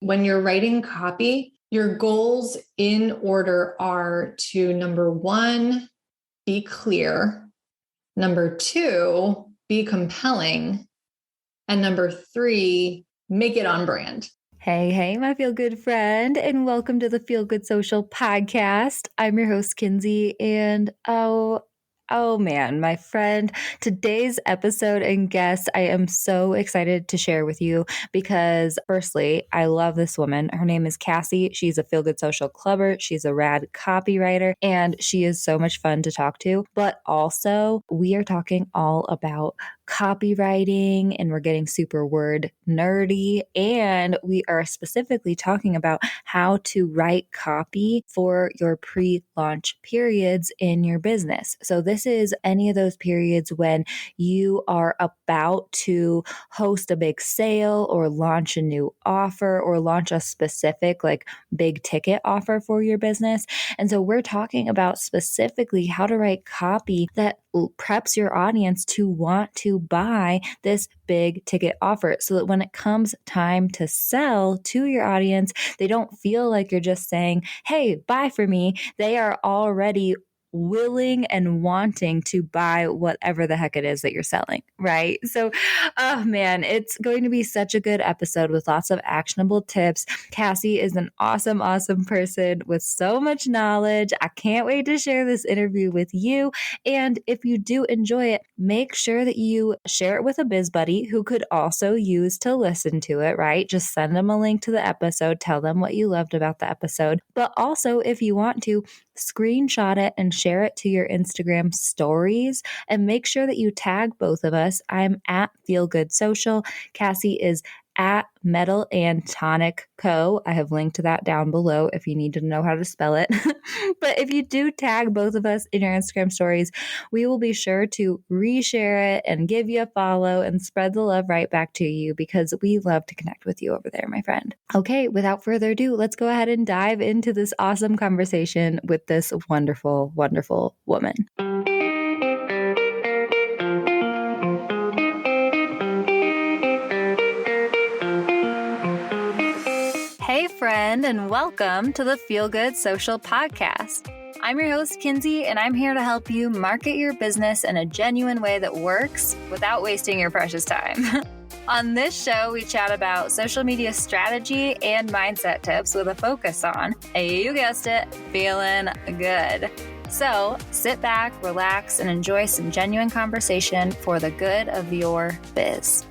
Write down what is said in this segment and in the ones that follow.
When you're writing copy, your goals in order are to number one, be clear. Number two, be compelling. And number three, make it on brand. Hey, my feel good friend, and welcome to the Feel Good Social podcast. I'm your host, Kinsey, and oh man, my friend, today's episode and guest, I am so excited to share with you because firstly, I love this woman. Her name is Cassie. She's a Feel Good Social clubber. She's a rad copywriter, and she is so much fun to talk to. But also, we are talking all about copywriting, and we're getting super word nerdy, and we are specifically talking about how to write copy for your pre-launch periods in your business. So this is any of those periods when you are about to host a big sale or launch a new offer or launch a specific like big ticket offer for your business. And so we're talking about specifically how to write copy that preps your audience to want to buy this big ticket offer so that when it comes time to sell to your audience, they don't feel like you're just saying, hey, buy for me. They are already willing and wanting to buy whatever the heck it is that you're selling, right? So, oh man, it's going to be such a good episode with lots of actionable tips. Cassie is an awesome, awesome person with so much knowledge. I can't wait to share this interview with you. And if you do enjoy it, make sure that you share it with a biz buddy who could also use to listen to it, right? Just send them a link to the episode, tell them what you loved about the episode. But also, if you want to, screenshot it and share it to your Instagram stories and make sure that you tag both of us. I'm at Feel Good Social. Cassie is at Metal and Tonic Co. I have linked to that down below if you need to know how to spell it. But if you do tag both of us in your Instagram stories, we will be sure to reshare it and give you a follow and spread the love right back to you because we love to connect with you over there, my friend. Okay, without further ado, let's go ahead and dive into this awesome conversation with this wonderful, wonderful woman. Hey, friend, and welcome to the Feel Good Social podcast. I'm your host, Kinsey, and I'm here to help you market your business in a genuine way that works without wasting your precious time. On this show, we chat about social media strategy and mindset tips with a focus on, you guessed it, feeling good. So sit back, relax, and enjoy some genuine conversation for the good of your biz.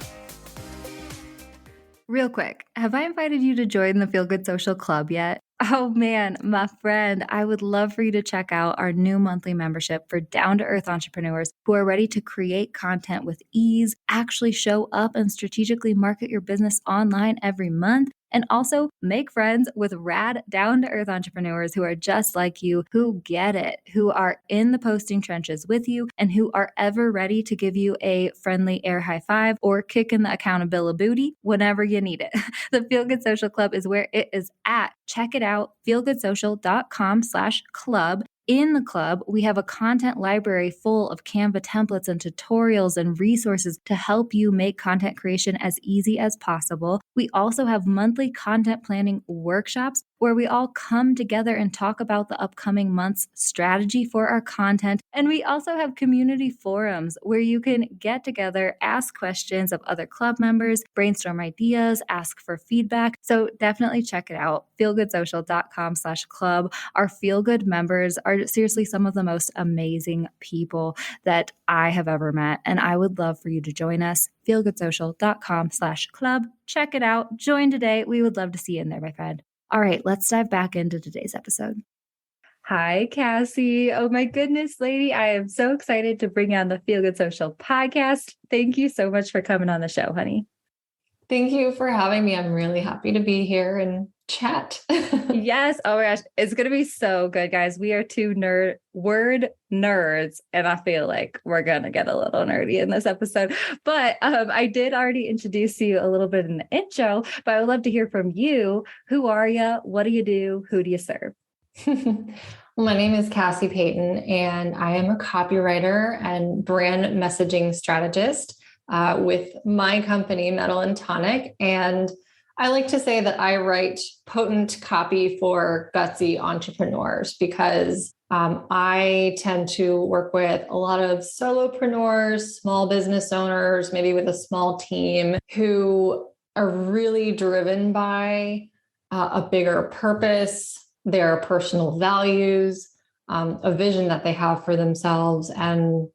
Real quick, have I invited you to join the Feel Good Social Club yet? Oh man, my friend, I would love for you to check out our new monthly membership for down-to-earth entrepreneurs who are ready to create content with ease, actually show up and strategically market your business online every month, and also make friends with rad down-to-earth entrepreneurs who are just like you, who get it, who are in the posting trenches with you, and who are ever ready to give you a friendly air high five or kick in the accountability booty whenever you need it. The Feel Good Social Club is where it is at. Check it out, feelgoodsocial.com/club. In the club, we have a content library full of Canva templates and tutorials and resources to help you make content creation as easy as possible. We also have monthly content planning workshops where we all come together and talk about the upcoming month's strategy for our content. And we also have community forums where you can get together, ask questions of other club members, brainstorm ideas, ask for feedback. So definitely check it out, feelgoodsocial.com/club. Our Feel Good members are seriously some of the most amazing people that I have ever met. And I would love for you to join us, feelgoodsocial.com/club. Check it out. Join today. We would love to see you in there, my friend. All right, let's dive back into today's episode. Hi, Cassie. Oh my goodness, lady. I am so excited to bring on the Feel Good Social podcast. Thank you so much for coming on the show, honey. Thank you for having me. I'm really happy to be here and chat. Yes. Oh my gosh. It's going to be so good, guys. We are two word nerds, and I feel like we're going to get a little nerdy in this episode. But I did already introduce you a little bit in the intro, but I would love to hear from you. Who are you? What do you do? Who do you serve? Well, my name is Cassie Paton, and I am a copywriter and brand messaging strategist with my company, Metal and Tonic. And I like to say that I write potent copy for gutsy entrepreneurs because I tend to work with a lot of solopreneurs, small business owners, maybe with a small team who are really driven by a bigger purpose, their personal values, a vision that they have for themselves and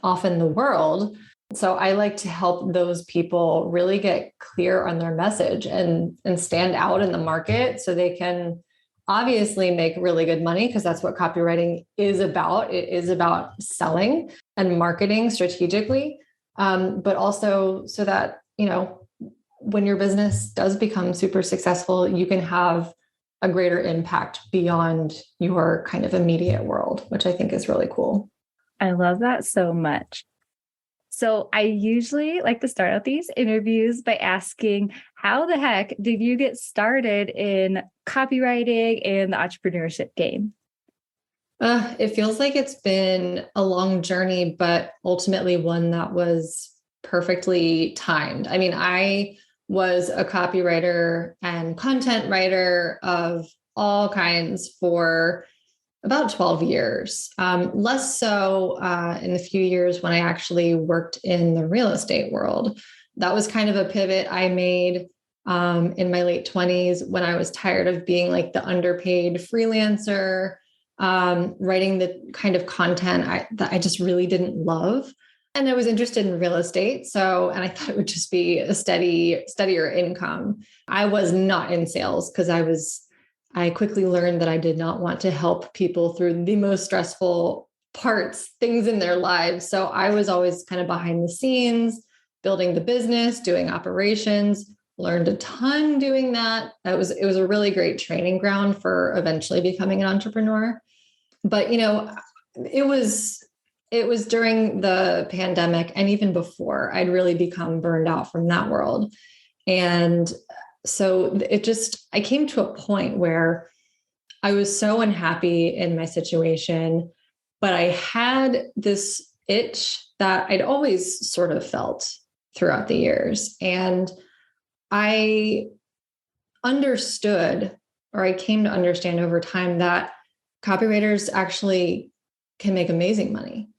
often the world. So I like to help those people really get clear on their message and stand out in the market so they can obviously make really good money because that's what copywriting is about. It is about selling and marketing strategically, but also so that, when your business does become super successful, you can have a greater impact beyond your kind of immediate world, which I think is really cool. I love that so much. So I usually like to start out these interviews by asking, how the heck did you get started in copywriting and the entrepreneurship game? It feels like it's been a long journey, but ultimately one that was perfectly timed. I mean, I was a copywriter and content writer of all kinds for about 12 years, less so in the few years when I actually worked in the real estate world. That was kind of a pivot I made in my late 20s when I was tired of being like the underpaid freelancer, writing the kind of content that I just really didn't love. And I was interested in real estate. And I thought it would just be a steadier income. I was not in sales because I quickly learned that I did not want to help people through the most stressful things in their lives. So I was always kind of behind the scenes, building the business, doing operations, learned a ton doing that. It was a really great training ground for eventually becoming an entrepreneur. But, it was during the pandemic and even before I'd really become burned out from that world. And so I came to a point where I was so unhappy in my situation, but I had this itch that I'd always sort of felt throughout the years. And I understood, or I came to understand over time, that copywriters actually can make amazing money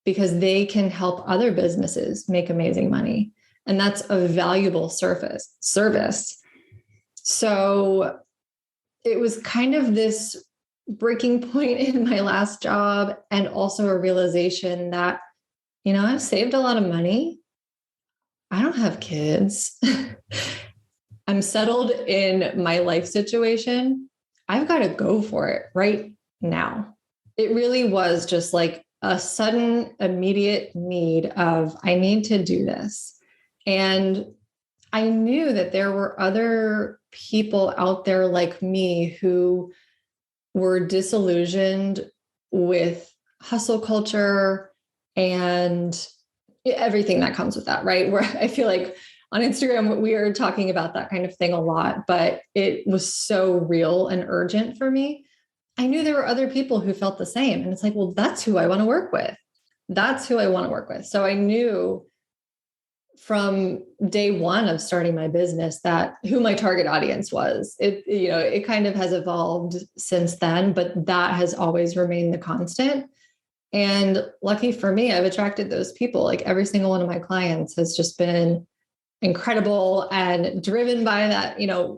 because they can help other businesses make amazing money. And that's a valuable service. So it was kind of this breaking point in my last job, and also a realization that, I've saved a lot of money. I don't have kids. I'm settled in my life situation. I've got to go for it right now. It really was just like a sudden, immediate need of, I need to do this. And I knew that there were other people out there like me who were disillusioned with hustle culture and everything that comes with that, right? Where I feel like on Instagram, we are talking about that kind of thing a lot, but it was so real and urgent for me. I knew there were other people who felt the same. And it's like, well, that's who I want to work with. So I knew from day one of starting my business that who my target audience was. It kind of has evolved since then, but that has always remained the constant. And lucky for me, I've attracted those people. Like every single one of my clients has just been incredible and driven by that,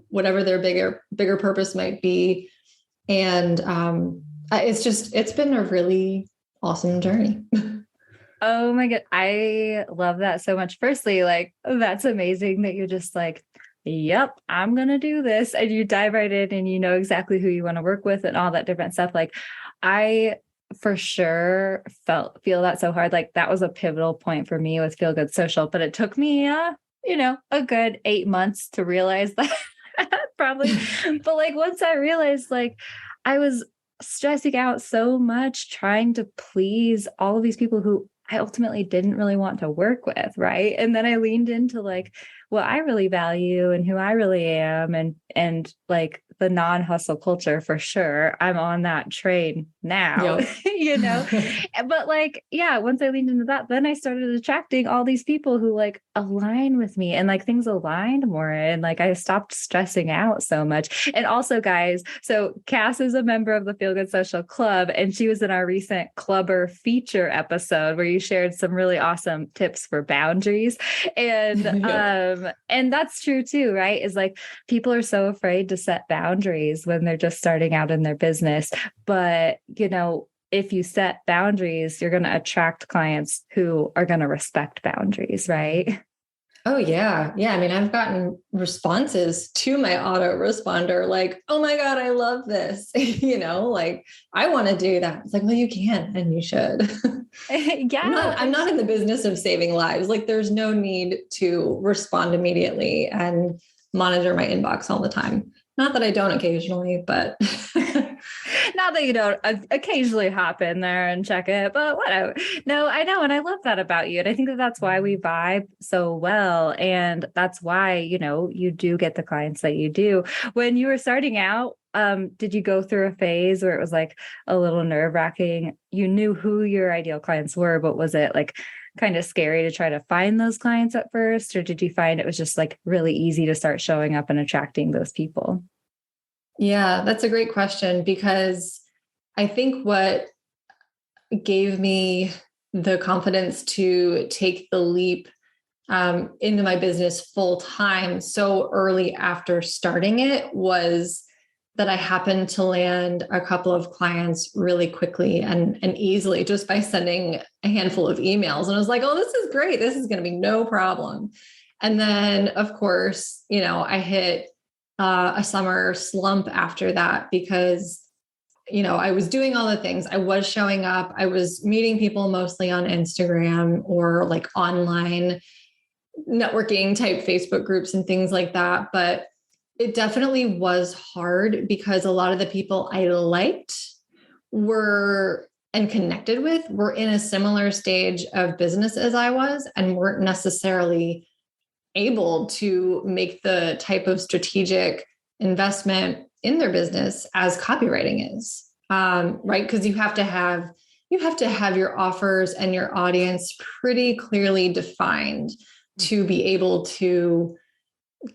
whatever their bigger purpose might be. And it's been a really awesome journey. Oh my God. I love that so much. Firstly, like, that's amazing that you're just like, yep, I'm going to do this. And you dive right in and you know exactly who you want to work with and all that different stuff. Like I for sure feel that so hard. Like that was a pivotal point for me with Feel Good Social, but it took me, a good 8 months to realize that probably. But like, once I realized, like I was stressing out so much trying to please all of these people who I ultimately didn't really want to work with. Right. And then I leaned into like what I really value and who I really am and like the non-hustle culture for sure. I'm on that train now, Yep. but like, yeah, once I leaned into that, then I started attracting all these people who like align with me and like things aligned more. And like, I stopped stressing out so much. And also guys, so Cass is a member of the Feel Good Social Club, and she was in our recent Clubber feature episode where you shared some really awesome tips for boundaries. And, Yep. and that's true too, right? Is like, people are so afraid to set boundaries when they're just starting out in their business. But, if you set boundaries, you're going to attract clients who are going to respect boundaries, right? Oh, yeah. Yeah. I mean, I've gotten responses to my autoresponder like, oh my God, I love this. Like, I want to do that. It's like, well, you can and you should. Yeah, I'm for not in the sure. business of saving lives. Like, there's no need to respond immediately and monitor my inbox all the time. Not that I don't occasionally, but Not that you don't occasionally hop in there and check it, but whatever. No, I know. And I love that about you. And I think that that's why we vibe so well. And that's why, you do get the clients that you do. When you were starting out, did you go through a phase where it was like a little nerve wracking? You knew who your ideal clients were, but was it like kind of scary to try to find those clients at first? Or did you find it was just like really easy to start showing up and attracting those people? yeah, that's a great question because I think what gave me the confidence to take the leap into my business full time so early after starting it was that I happened to land a couple of clients really quickly and easily just by sending a handful of emails. And I was like, oh, this is great. This is going to be no problem. And then, of course, I hit a summer slump after that because I was doing all the things. I was showing up. I was meeting people mostly on Instagram or like online networking type Facebook groups and things like that. But it definitely was hard because a lot of the people I liked were and connected with were in a similar stage of business as I was and weren't necessarily able to make the type of strategic investment in their business as copywriting is, right? Because you have to have your offers and your audience pretty clearly defined to be able to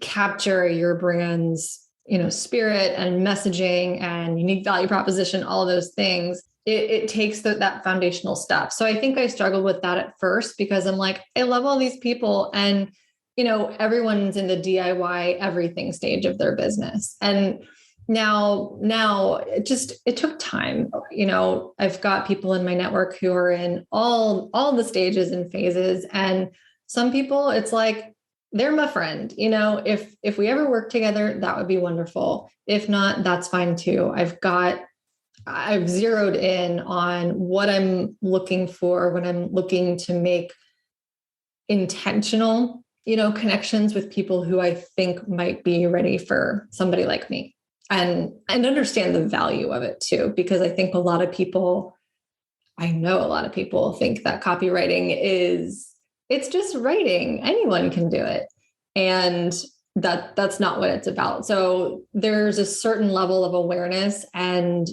capture your brand's spirit and messaging and unique value proposition, all of those things. It takes that foundational stuff. So I think I struggled with that at first because I'm like, I love all these people and everyone's in the DIY everything stage of their business. And now it took time. I've got people in my network who are in all the stages and phases. And some people it's like, they're my friend. If we ever work together, that would be wonderful. If not, that's fine too. I've zeroed in on what I'm looking for when I'm looking to make intentional, connections with people who I think might be ready for somebody like me and understand the value of it too. Because I think I know a lot of people think that copywriting it's just writing. Anyone can do it. And that's not what it's about. So there's a certain level of awareness and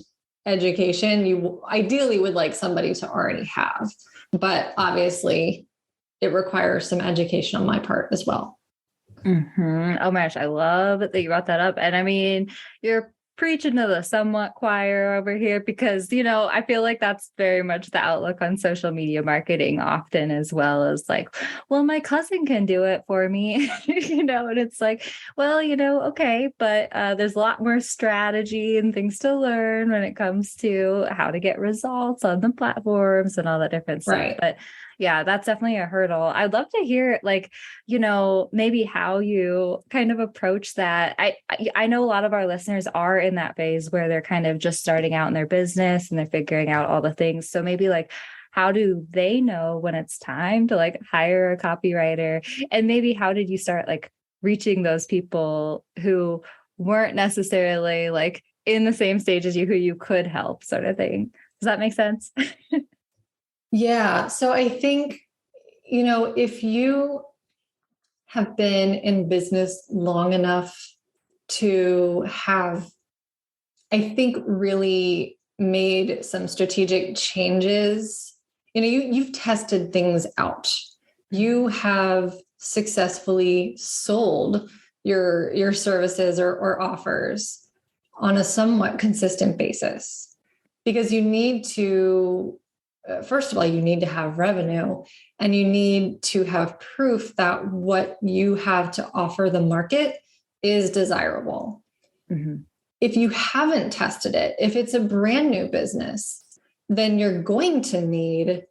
education you ideally would like somebody to already have. But obviously it requires some education on my part as well. Mm-hmm. Oh my gosh, I love that you brought that up. And I mean, you're preaching to the somewhat choir over here because, I feel like that's very much the outlook on social media marketing often, as well as like, well, my cousin can do it for me, and it's like, well, okay, but there's a lot more strategy and things to learn when it comes to how to get results on the platforms and all that different stuff. Right. But yeah, that's definitely a hurdle. I'd love to hear like, maybe how you kind of approach that. I know a lot of our listeners are in that phase where they're kind of just starting out in their business and they're figuring out all the things. So maybe like, how do they know when it's time to like hire a copywriter? And maybe how did you start like reaching those people who weren't necessarily like in the same stage as you, who you could help, sort of thing? Does that make sense? Yeah. So I think, if you have been in business long enough to have, I think, really made some strategic changes. You've tested things out. You have successfully sold your services or offers on a somewhat consistent basis, because you need to, first of all, you need to have revenue, and you need to have proof that what you have to offer the market is desirable. Mm-hmm. If you haven't tested it, if it's a brand new business, then you're going to need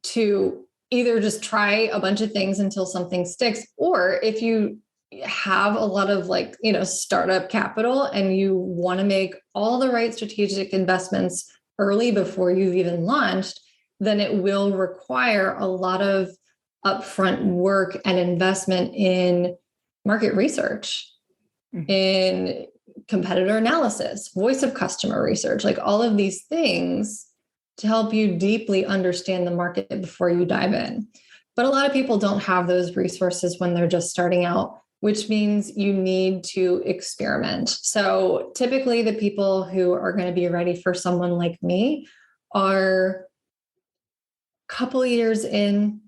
to either just try a bunch of things until something sticks, or if you have a lot of startup capital and you want to make all the right strategic investments early before you've even launched, then it will require a lot of upfront work and investment in market research, in competitor analysis, voice of customer research, like all of these things to help you deeply understand the market before you dive in. But a lot of people don't have those resources when they're just starting out, which means you need to experiment. So typically the people who are going to be ready for someone like me are a couple of years in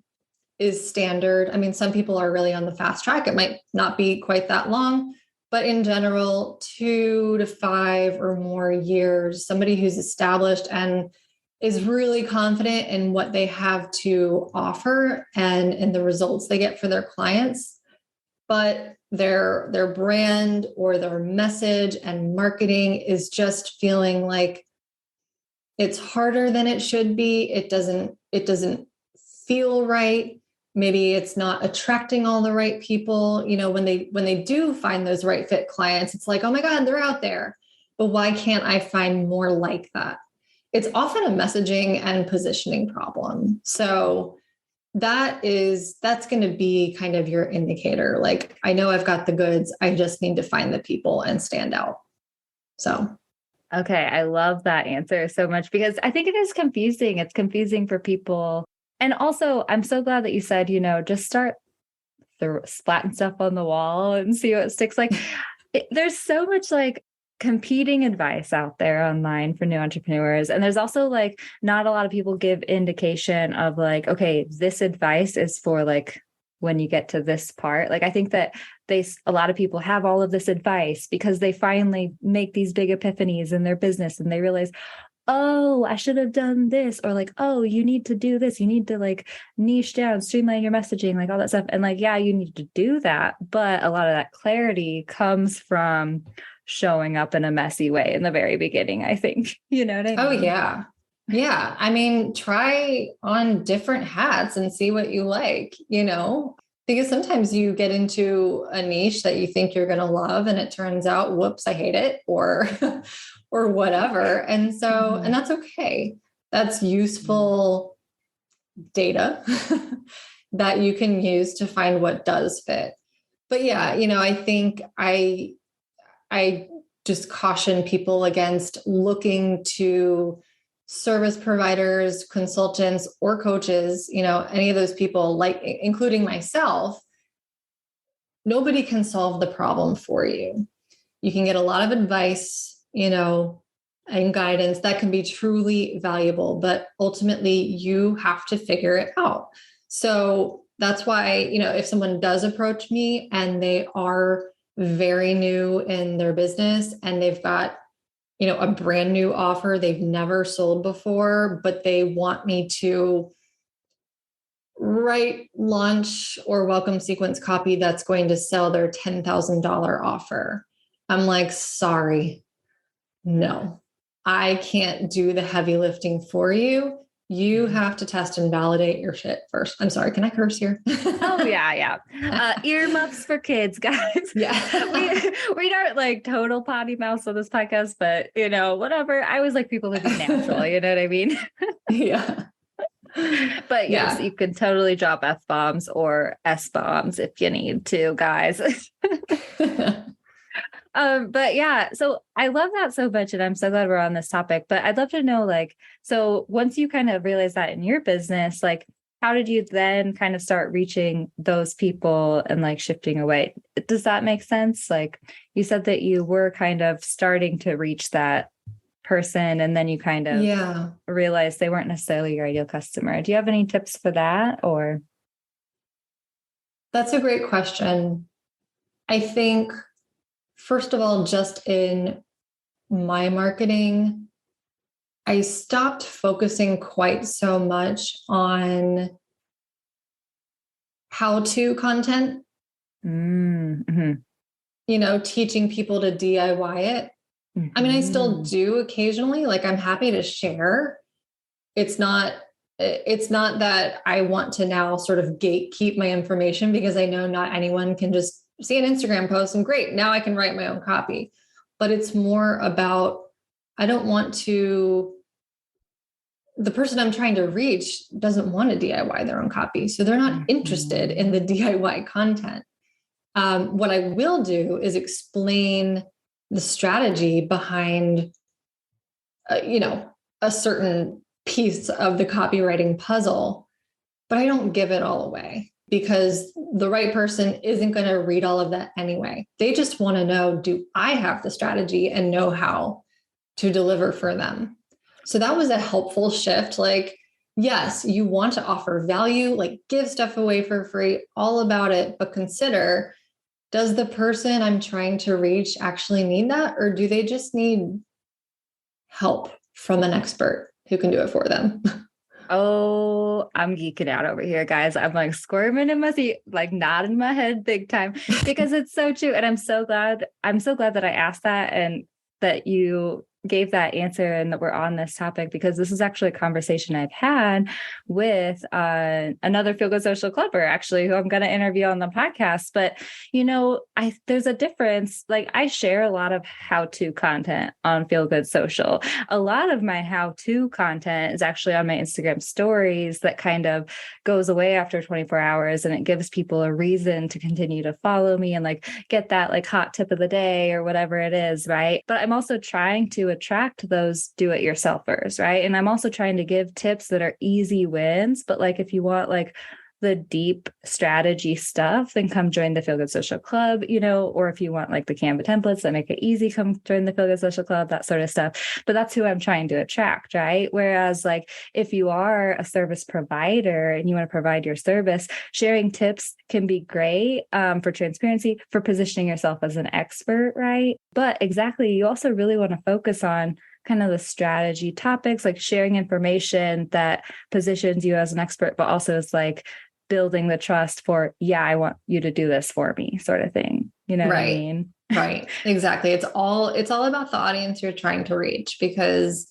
is standard. I mean, some people are really on the fast track. It might not be quite that long, but in general, 2 to 5 or more years, somebody who's established and is really confident in what they have to offer and in the results they get for their clients, but their brand or their message and marketing is just feeling like it's harder than it should be. It doesn't feel right. Maybe it's not attracting all the right people. When they do find those right fit clients, it's like, oh my God, they're out there. But why can't I find more like that? It's often a messaging and positioning problem. So that's going to be kind of your indicator. Like, I know I've got the goods. I just need to find the people and stand out. So. Okay. I love that answer so much, because I think it is confusing. It's confusing for people. And also, I'm so glad that you said, just start splatting stuff on the wall and see what sticks. There's so much competing advice out there online for new entrepreneurs. And there's also not a lot of people give indication of okay, this advice is for when you get to this part. I think that a lot of people have all of this advice because they finally make these big epiphanies in their business and they realize, oh, I should have done this, or oh, you need to do this. You need to niche down, streamline your messaging, all that stuff. And yeah, you need to do that. But a lot of that clarity comes from showing up in a messy way in the very beginning, I think. You know what I mean? Oh, yeah. Yeah. I mean, try on different hats and see what you like, because sometimes you get into a niche that you think you're going to love and it turns out, whoops, I hate it, or whatever. And so, and that's okay. That's useful data that you can use to find what does fit. But yeah, I think I just caution people against looking to service providers, consultants, or coaches, any of those people, including myself. Nobody can solve the problem for you. You can get a lot of advice, and guidance that can be truly valuable, but ultimately you have to figure it out. So that's why, if someone does approach me and they are very new in their business and they've got, a brand new offer they've never sold before, but they want me to write launch or welcome sequence copy that's going to sell their $10,000 offer, I'm like, sorry, no, I can't do the heavy lifting for you. You have to test and validate your shit first. I'm sorry. Can I curse here? Oh, yeah. Earmuffs for kids, guys. Yeah. we aren't total potty mouths on this podcast, but whatever. I always like people to be natural. You know what I mean? Yeah. But yes, you can totally drop F-bombs or S-bombs if you need to, guys. But yeah, so I love that so much. And I'm so glad we're on this topic, but I'd love to know, so once you kind of realize that in your business, how did you then kind of start reaching those people and like shifting away? Does that make sense? Like you said that you were kind of starting to reach that person and then you kind of realized they weren't necessarily your ideal customer. Do you have any tips for that? Or that's a great question. I think, first of all, just in my marketing, I stopped focusing quite so much on how-to content, teaching people to DIY it. I mean, I still do occasionally, like I'm happy to share. It's not that I want to now sort of gatekeep my information because I know not anyone can just see an Instagram post and great, now I can write my own copy. But it's more about, I don't want to, the person I'm trying to reach doesn't want to DIY their own copy. So they're not interested in the DIY content. What I will do is explain the strategy behind, a certain piece of the copywriting puzzle, but I don't give it all away because the right person isn't going to read all of that anyway. They just want to know, do I have the strategy and know how to deliver for them? So that was a helpful shift. Like, yes, you want to offer value, like give stuff away for free, all about it, but consider, does the person I'm trying to reach actually need that? Or do they just need help from an expert who can do it for them? Oh, I'm geeking out over here, guys. I'm like squirming in my seat, like nodding my head big time because it's so true. And I'm so glad that I asked that and that you gave that answer and that we're on this topic, because this is actually a conversation I've had with another Feel Good Social Clubber, actually, who I'm going to interview on the podcast. But, there's a difference. Like I share a lot of how-to content on Feel Good Social. A lot of my how-to content is actually on my Instagram stories that kind of goes away after 24 hours. And it gives people a reason to continue to follow me and like get that like hot tip of the day or whatever it is. Right. But I'm also trying to attract those do-it-yourselfers, right? And I'm also trying to give tips that are easy wins, but like if you want like the deep strategy stuff, then come join the Feel Good Social Club, or if you want like the Canva templates that make it easy, come join the Feel Good Social Club, that sort of stuff. But that's who I'm trying to attract, right? Whereas like if you are a service provider and you want to provide your service, sharing tips can be great for transparency, for positioning yourself as an expert, right? But exactly, you also really want to focus on kind of the strategy topics, like sharing information that positions you as an expert, but also is like building the trust for, I want you to do this for me sort of thing. You know what I mean? Right. Exactly. It's all about the audience you're trying to reach, because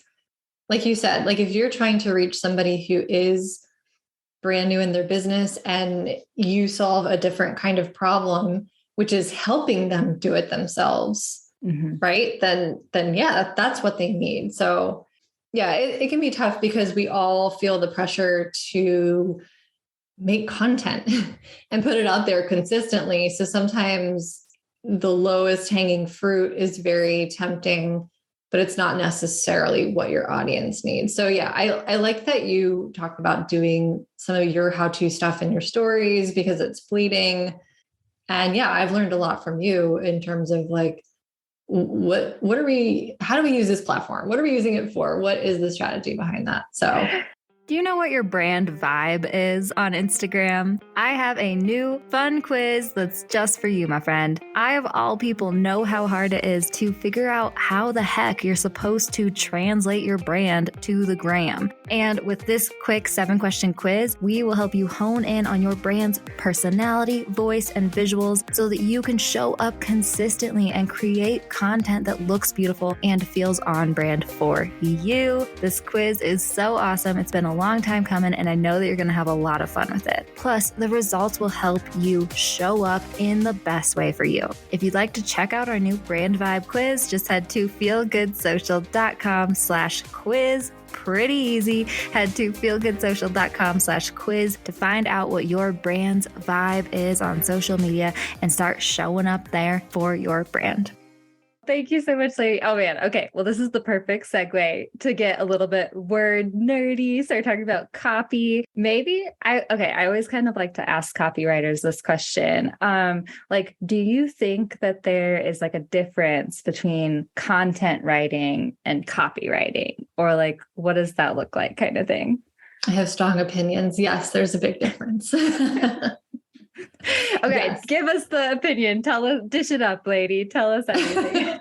like you said, like if you're trying to reach somebody who is brand new in their business and you solve a different kind of problem, which is helping them do it themselves, right? Then that's what they need. So it can be tough because we all feel the pressure to make content and put it out there consistently. So sometimes the lowest hanging fruit is very tempting, but it's not necessarily what your audience needs. So I like that you talked about doing some of your how-to stuff in your stories because it's fleeting. And I've learned a lot from you in terms of like, how do we use this platform? What are we using it for? What is the strategy behind that? So do you know what your brand vibe is on Instagram? I have a new fun quiz that's just for you, my friend. I, of all people, know how hard it is to figure out how the heck you're supposed to translate your brand to the gram. And with this quick 7-question quiz, we will help you hone in on your brand's personality, voice, and visuals so that you can show up consistently and create content that looks beautiful and feels on brand for you. This quiz is so awesome. It's been a long time coming, and I know that you're going to have a lot of fun with it. Plus, the results will help you show up in the best way for you. If you'd like to check out our new brand vibe quiz, just head to feelgoodsocial.com/quiz. Pretty easy. Head to feelgoodsocial.com/quiz to find out what your brand's vibe is on social media and start showing up there for your brand. Thank you so much, lady. Oh man. Okay. Well, this is the perfect segue to get a little bit word nerdy. Start talking about copy. I always kind of like to ask copywriters this question. Like, do you think that there is like a difference between content writing and copywriting? Or like, what does that look like kind of thing? I have strong opinions. Yes, there's a big difference. Okay, Yes. give us the opinion. Tell us, dish it up, lady. Tell us everything.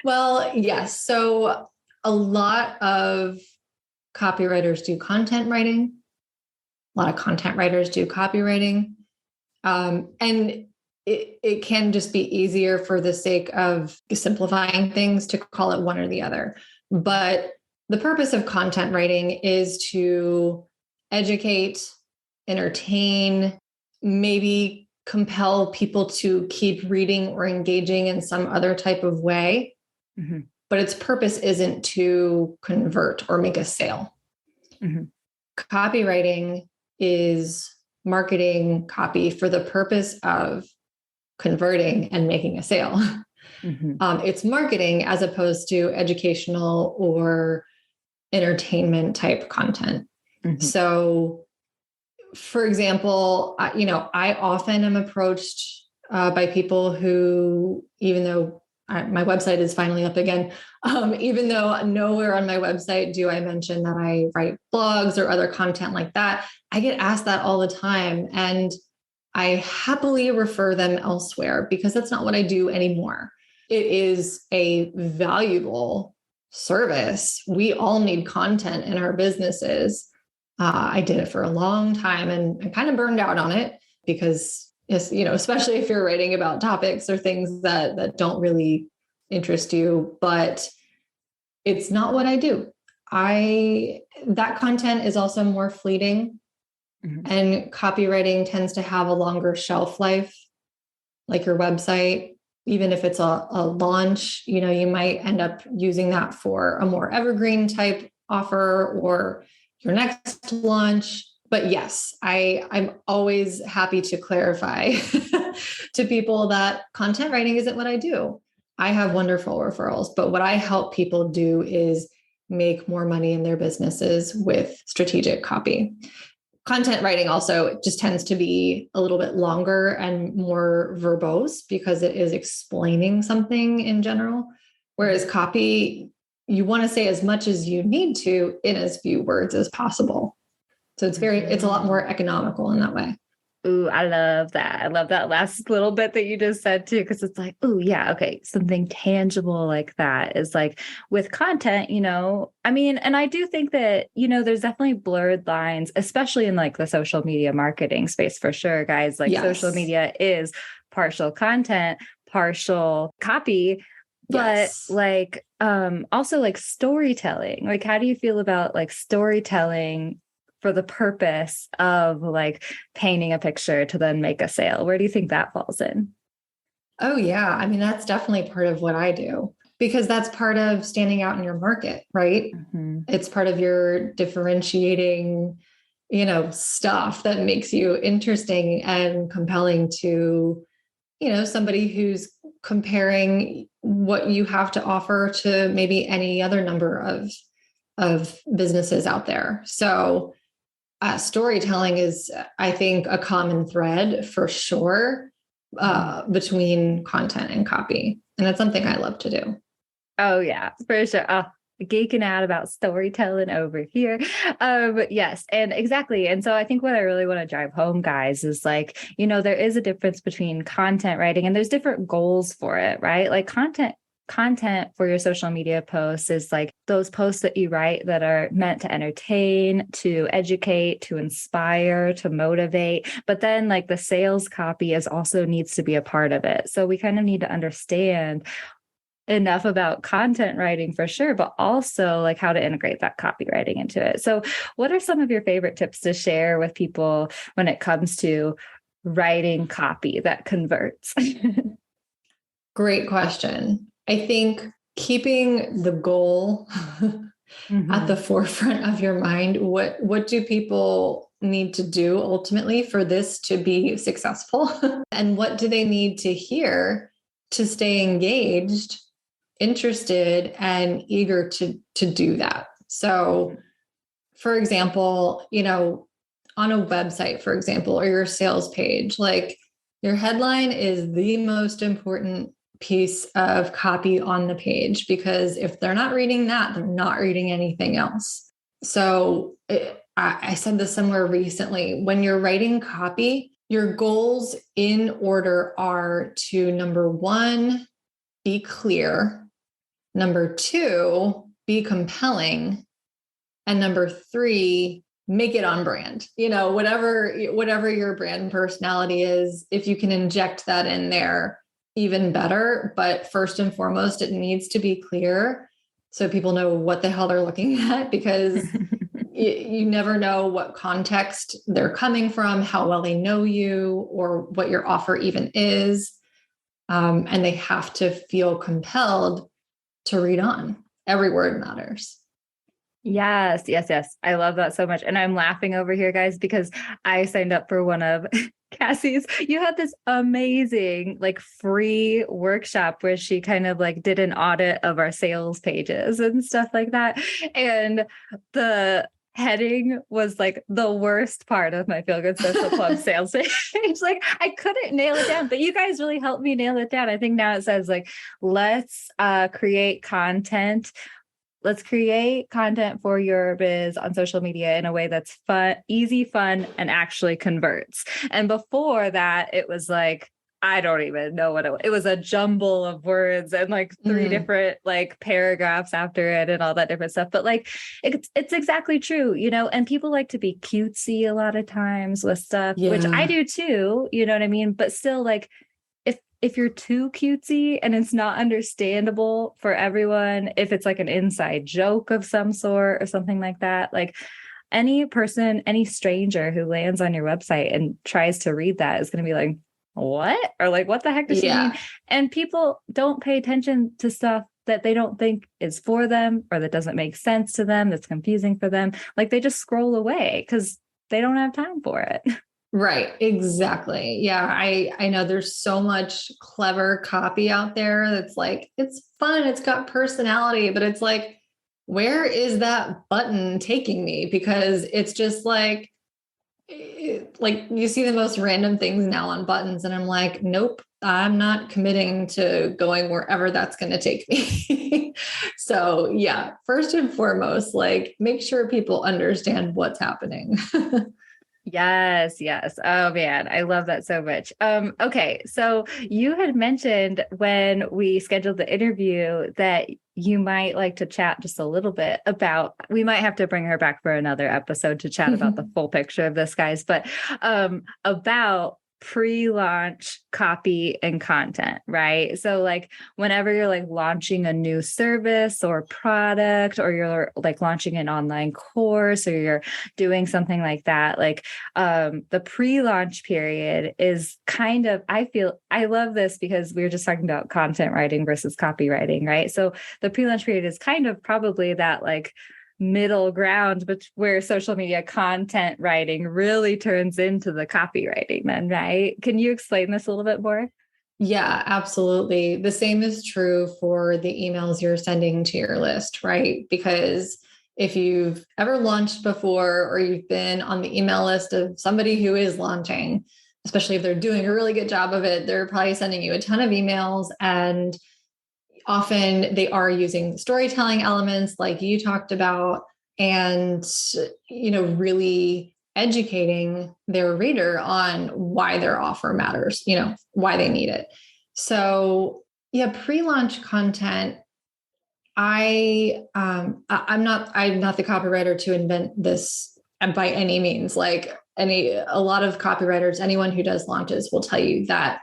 Well, yes. So a lot of copywriters do content writing. A lot of content writers do copywriting. And it can just be easier for the sake of simplifying things to call it one or the other. But the purpose of content writing is to educate, entertain, maybe compel people to keep reading or engaging in some other type of way. Mm-hmm. But its purpose isn't to convert or make a sale. Mm-hmm. Copywriting is marketing copy for the purpose of converting and making a sale. Mm-hmm. It's marketing as opposed to educational or entertainment type content. Mm-hmm. So, for example, I often am approached by people who, even though my website is finally up again, even though nowhere on my website do I mention that I write blogs or other content like that, I get asked that all the time. And I happily refer them elsewhere because that's not what I do anymore. It is a valuable service. We all need content in our businesses. I did it for a long time and I kind of burned out on it because, especially if you're writing about topics or things that don't really interest you, but it's not what I do. That content is also more fleeting. Mm-hmm. And copywriting tends to have a longer shelf life, like your website. Even if it's a launch, you might end up using that for a more evergreen type offer or your next launch. But yes, I'm always happy to clarify to people that content writing isn't what I do. I have wonderful referrals, but what I help people do is make more money in their businesses with strategic copy. Content writing also just tends to be a little bit longer and more verbose because it is explaining something in general. Whereas copy, you want to say as much as you need to in as few words as possible. So it's a lot more economical in that way. Ooh, I love that. I love that last little bit that you just said too, because it's like, ooh, yeah, okay. Something tangible like that is like with content, and I do think that, there's definitely blurred lines, especially in like the social media marketing space for sure, guys. Like yes. Social media is partial content, partial copy, but yes. Like, also like storytelling. Like, how do you feel about like storytelling for the purpose of like painting a picture to then make a sale? Where do you think that falls in? Oh yeah. I mean, that's definitely part of what I do because that's part of standing out in your market, right? Mm-hmm. It's part of your differentiating, stuff that makes you interesting and compelling to, somebody who's comparing what you have to offer to maybe any other number of businesses out there. So storytelling is, I think, a common thread for sure between content and copy. And that's something I love to do. Oh, yeah, for sure. Oh, geeking out about storytelling over here. Yes, and exactly. And so I think what I really want to drive home, guys, is like, there is a difference between content writing and there's different goals for it, right? Like content for your social media posts is like those posts that you write that are meant to entertain, to educate, to inspire, to motivate. But then like the sales copy also needs to be a part of it. So we kind of need to understand enough about content writing for sure, but also like how to integrate that copywriting into it. So what are some of your favorite tips to share with people when it comes to writing copy that converts? Great question. I think keeping the goal mm-hmm. at the forefront of your mind, what do people need to do ultimately for this to be successful? And what do they need to hear to stay engaged, interested, and eager to do that. So, for example, on a website, for example, or your sales page, like your headline is the most important piece of copy on the page, because if they're not reading that, they're not reading anything else. So I said this somewhere recently, when you're writing copy, your goals in order are to, number one, be clear. Number two, be compelling. And number three, make it on brand. Whatever your brand personality is, if you can inject that in there, even better. But first and foremost, it needs to be clear so people know what the hell they're looking at, because you never know what context they're coming from, how well they know you, or what your offer even is. And they have to feel compelled to read on. Every word matters. Yes. I love that so much. And I'm laughing over here, guys, because I signed up for one of Cassie's. You had this amazing free workshop where she kind of did an audit of our sales pages and stuff like that. And the heading was the worst part of my Feel Good Social Club sales page. I couldn't nail it down, but you guys really helped me nail it down. I think now it says let's create content. Let's create content for your biz on social media in a way that's fun, easy, fun, and actually converts. And before that, it was I don't even know what it was. It was a jumble of words and three different paragraphs after it and all that different stuff. But it's exactly true, and people like to be cutesy a lot of times with stuff, which I do too, you know what I mean? But still if you're too cutesy and it's not understandable for everyone, if it's an inside joke of some sort or something like that, any person, any stranger who lands on your website and tries to read that is going to be what? Or what the heck does she mean? And people don't pay attention to stuff that they don't think is for them or that doesn't make sense to them, that's confusing for them. They just scroll away because they don't have time for it. Right. Exactly. Yeah. I know there's so much clever copy out there that's it's fun. It's got personality, but it's where is that button taking me? Because it's just you see the most random things now on buttons. And I'm nope, I'm not committing to going wherever that's going to take me. So yeah, first and foremost, make sure people understand what's happening. Yes. Oh man, I love that so much. Okay. So you had mentioned when we scheduled the interview that you might like to chat just a little bit about, we might have to bring her back for another episode to chat about the full picture of this, guys, but about pre-launch copy and content, right? So whenever you're launching a new service or product, or you're launching an online course, or you're doing something like that, the pre-launch period is kind of, I love this because we were just talking about content writing versus copywriting, right? So the pre-launch period is kind of probably that middle ground, but where social media content writing really turns into the copywriting then, right? Can you explain this a little bit more? Yeah, absolutely. The same is true for the emails you're sending to your list, right? Because if you've ever launched before, or you've been on the email list of somebody who is launching, especially if they're doing a really good job of it, they're probably sending you a ton of emails, and often they are using storytelling elements like you talked about, and, really educating their reader on why their offer matters, why they need it. So yeah, pre-launch content. I'm not the copywriter to invent this by any means. A lot of copywriters, anyone who does launches will tell you that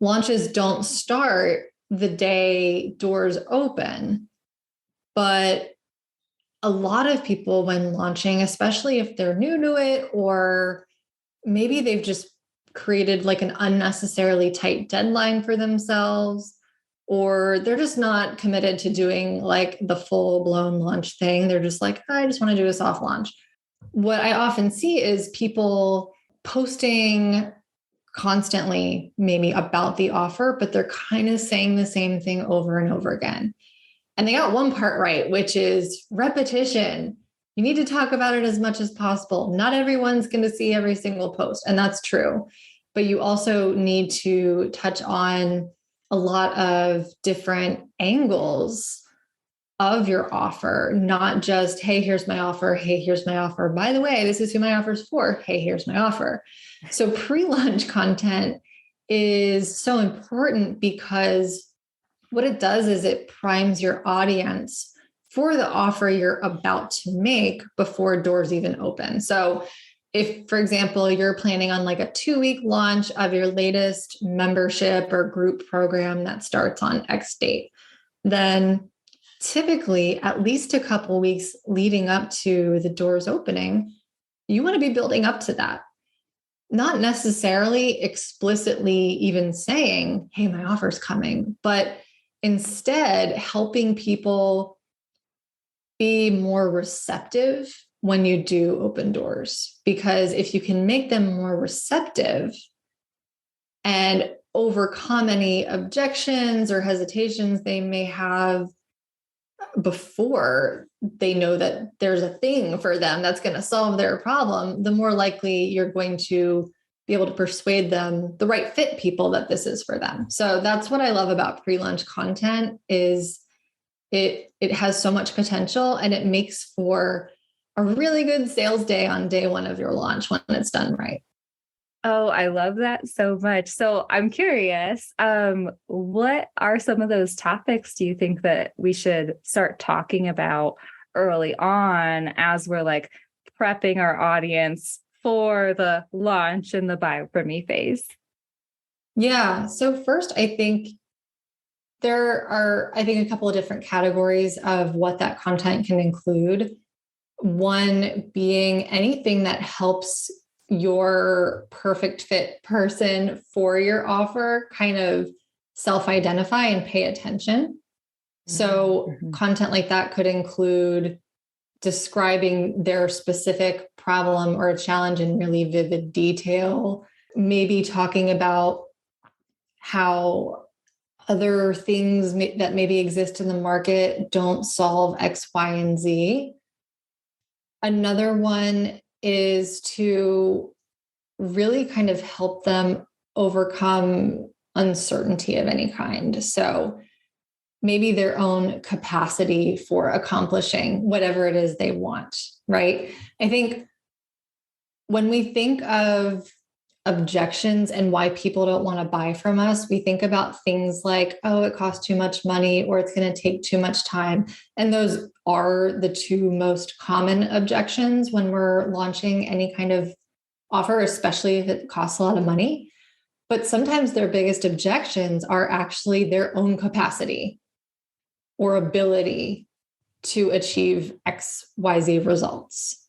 launches don't start the day doors open. But a lot of people, when launching, especially if they're new to it, or maybe they've just created an unnecessarily tight deadline for themselves, or they're just not committed to doing the full blown launch thing. They're just I just want to do a soft launch. What I often see is people posting constantly maybe about the offer, but they're kind of saying the same thing over and over again. And they got one part right, which is repetition. You need to talk about it as much as possible. Not everyone's going to see every single post, and that's true. But you also need to touch on a lot of different angles of your offer, not just, hey, here's my offer. Hey, here's my offer. By the way, this is who my offer is for. Hey, here's my offer. So pre-launch content is so important because what it does is it primes your audience for the offer you're about to make before doors even open. So if, for example, you're planning on like a 2-week launch of your latest membership or group program that starts on X date, then typically at least a couple weeks leading up to the doors opening, you want to be building up to that. Not necessarily explicitly even saying, hey, my offer's coming, but instead helping people be more receptive when you do open doors. Because if you can make them more receptive and overcome any objections or hesitations they may have before they know that there's a thing for them that's going to solve their problem, the more likely you're going to be able to persuade them, the right fit people, that this is for them. So that's what I love about pre-launch content is it has so much potential, and it makes for a really good sales day on day one of your launch when it's done right. Oh, I love that so much. So I'm curious, what are some of those topics do you think that we should start talking about early on as we're like prepping our audience for the launch and the buy from me phase? Yeah. So first, I think there are, a couple of different categories of what that content can include. One being anything that helps your perfect fit person for your offer kind of self-identify and pay attention. So content like that could include describing their specific problem or a challenge in really vivid detail, maybe talking about how other things that maybe exist in the market don't solve X, Y, and Z. Another one is to really kind of help them overcome uncertainty of any kind. So maybe their own capacity for accomplishing whatever it is they want, right? I think when we think of objections and why people don't want to buy from us, we think about things like, oh, it costs too much money, or it's going to take too much time. And those are the two most common objections when we're launching any kind of offer, especially if it costs a lot of money. But sometimes their biggest objections are actually their own capacity or ability to achieve X, Y, Z results.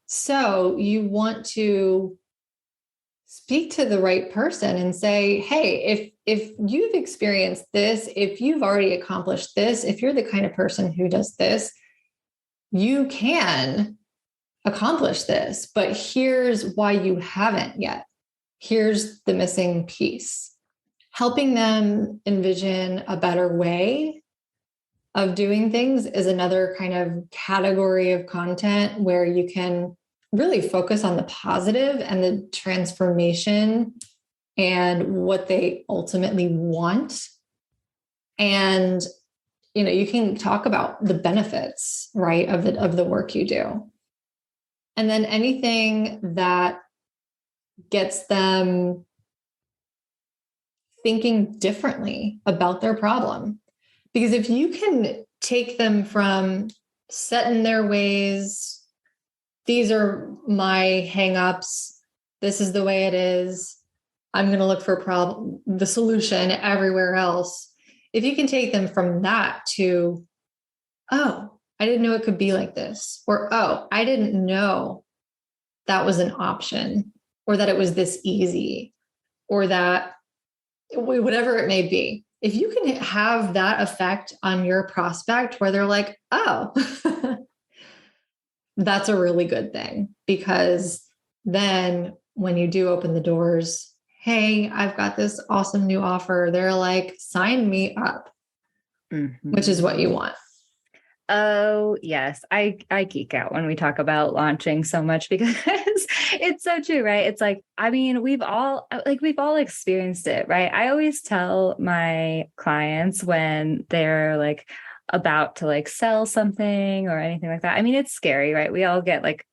So you want to speak to the right person and say, hey, if you've experienced this, if you've already accomplished this, if you're the kind of person who does this, you can accomplish this, but here's why you haven't yet. Here's the missing piece. Helping them envision a better way of doing things is another kind of category of content where you can really focus on the positive and the transformation and what they ultimately want. And, you can talk about the benefits, right, of the work you do. And then anything that gets them thinking differently about their problem. Because if you can take them from set in their ways, these are my hangups, this is the way it is, I'm going to look for the solution everywhere else. If you can take them from that to, oh, I didn't know it could be like this, or, oh, I didn't know that was an option, or that it was this easy, or that whatever it may be. If you can have that effect on your prospect where they're like, oh, that's a really good thing, because then when you do open the doors, hey, I've got this awesome new offer. They're like, sign me up, which is what you want. Oh, yes. I geek out when we talk about launching so much because it's so true, right? It's like, I mean, we've all experienced it, right? I always tell my clients when they're like about to like sell something or anything like that. I mean, it's scary, right? We all get like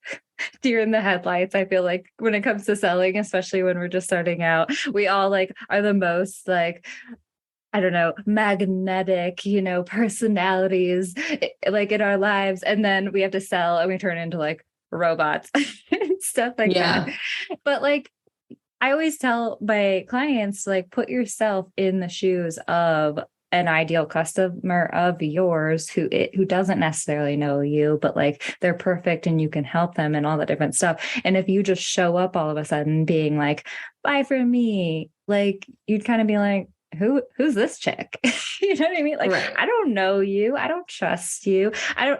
deer in the headlights. I feel like when it comes to selling, especially when we're just starting out, we all like are the most like, I don't know, magnetic, personalities like in our lives. And then we have to sell and we turn into like robots and stuff like that. But like, I always tell my clients, like, put yourself in the shoes of an ideal customer of yours who doesn't necessarily know you, but like they're perfect and you can help them and all that different stuff. And if you just show up all of a sudden being like, buy from me, like you'd kind of be like, who's this chick? You know what I mean? Like, Right. I don't know you. I don't trust you.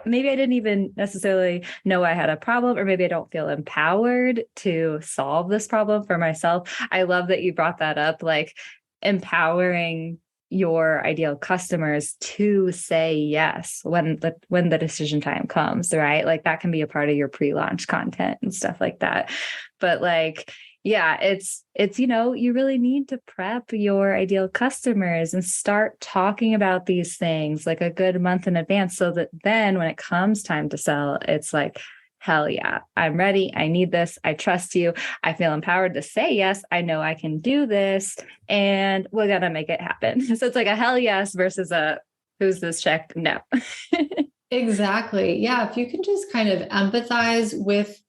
Maybe I didn't even necessarily know I had a problem, or maybe I don't feel empowered to solve this problem for myself. I love that you brought that up, like empowering your ideal customers to say yes when the decision time comes, right? Like that can be a part of your pre-launch content and stuff like that. But like, yeah, it's, you really need to prep your ideal customers and start talking about these things like a good month in advance so that then when it comes time to sell, it's like, hell yeah, I'm ready. I need this. I trust you. I feel empowered to say yes. I know I can do this and we're going to make it happen. So it's like a hell yes versus a who's this check? No. Exactly. Yeah. If you can just kind of empathize with